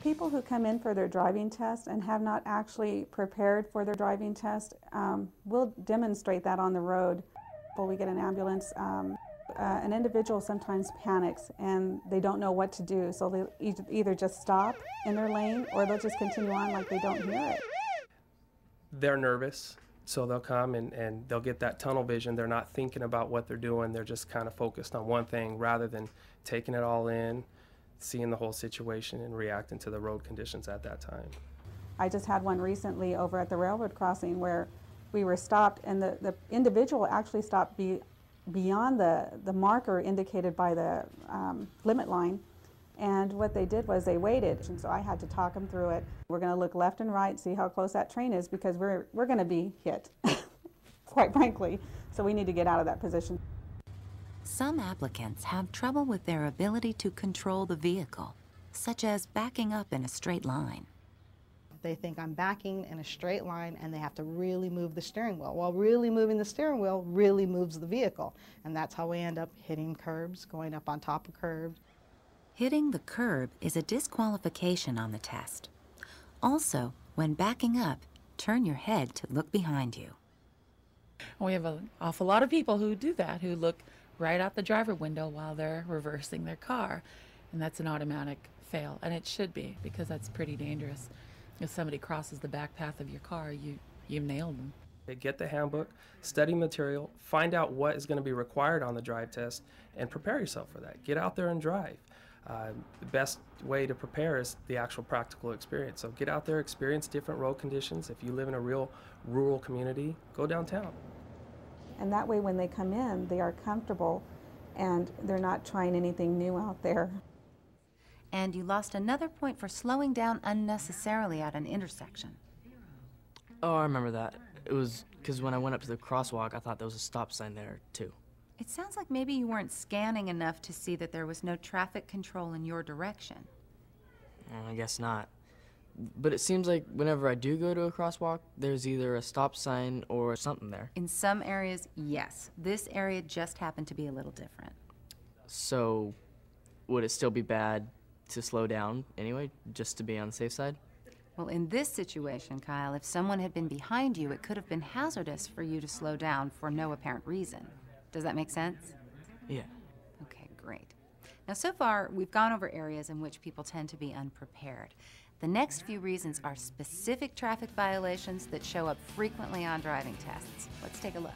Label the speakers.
Speaker 1: People who come in for their driving test and have not actually prepared for their driving test, will demonstrate that on the road. When we get an ambulance, an individual sometimes panics and they don't know what to do, so they either just stop in their lane or they'll just continue on like they don't hear it.
Speaker 2: They're nervous, so they'll come and they'll get that tunnel vision. They're not thinking about what they're doing. They're just kind of focused on one thing rather than taking it all in, seeing the whole situation and reacting to the road conditions at that time.
Speaker 1: I just had one recently over at the railroad crossing where we were stopped and the individual actually stopped beyond the marker indicated by the limit line. And what they did was they waited, and so I had to talk them through it. We're going to look left and right, see how close that train is, because we're going to be hit, quite frankly. So we need to get out of that position.
Speaker 3: Some applicants have trouble with their ability to control the vehicle, such as backing up in a straight line.
Speaker 4: They think I'm backing in a straight line and they have to really move the steering wheel. Well, really moving the steering wheel really moves the vehicle. And that's how we end up hitting curbs, going up on top of curbs.
Speaker 3: Hitting the curb is a disqualification on the test. Also, when backing up, turn your head to look behind you.
Speaker 5: We have an awful lot of people who do that, who look right out the driver window while they're reversing their car. And that's an automatic fail. And it should be, because that's pretty dangerous. If somebody crosses the back path of your car, you nailed them.
Speaker 2: Get the handbook, study material, find out what is going to be required on the drive test, and prepare yourself for that. Get out there and drive. The best way to prepare is the actual practical experience. So get out there, experience different road conditions. If you live in a real rural community, go downtown.
Speaker 1: And that way when they come in, they are comfortable and they're not trying anything new out there.
Speaker 3: And you lost another point for slowing down unnecessarily at an intersection.
Speaker 6: Oh, I remember that. It was because when I went up to the crosswalk, I thought there was a stop sign there, too.
Speaker 3: It sounds like maybe you weren't scanning enough to see that there was no traffic control in your direction.
Speaker 6: I guess not. But it seems like whenever I do go to a crosswalk, there's either a stop sign or something there.
Speaker 3: In some areas, yes. This area just happened to be a little different.
Speaker 6: So, would it still be bad to slow down anyway, just to be on the safe side?
Speaker 3: Well, in this situation, Kyle, if someone had been behind you, it could have been hazardous for you to slow down for no apparent reason. Does that make sense?
Speaker 6: Yeah.
Speaker 3: Okay, great. Now, so far, we've gone over areas in which people tend to be unprepared. The next few reasons are specific traffic violations that show up frequently on driving tests. Let's take a look.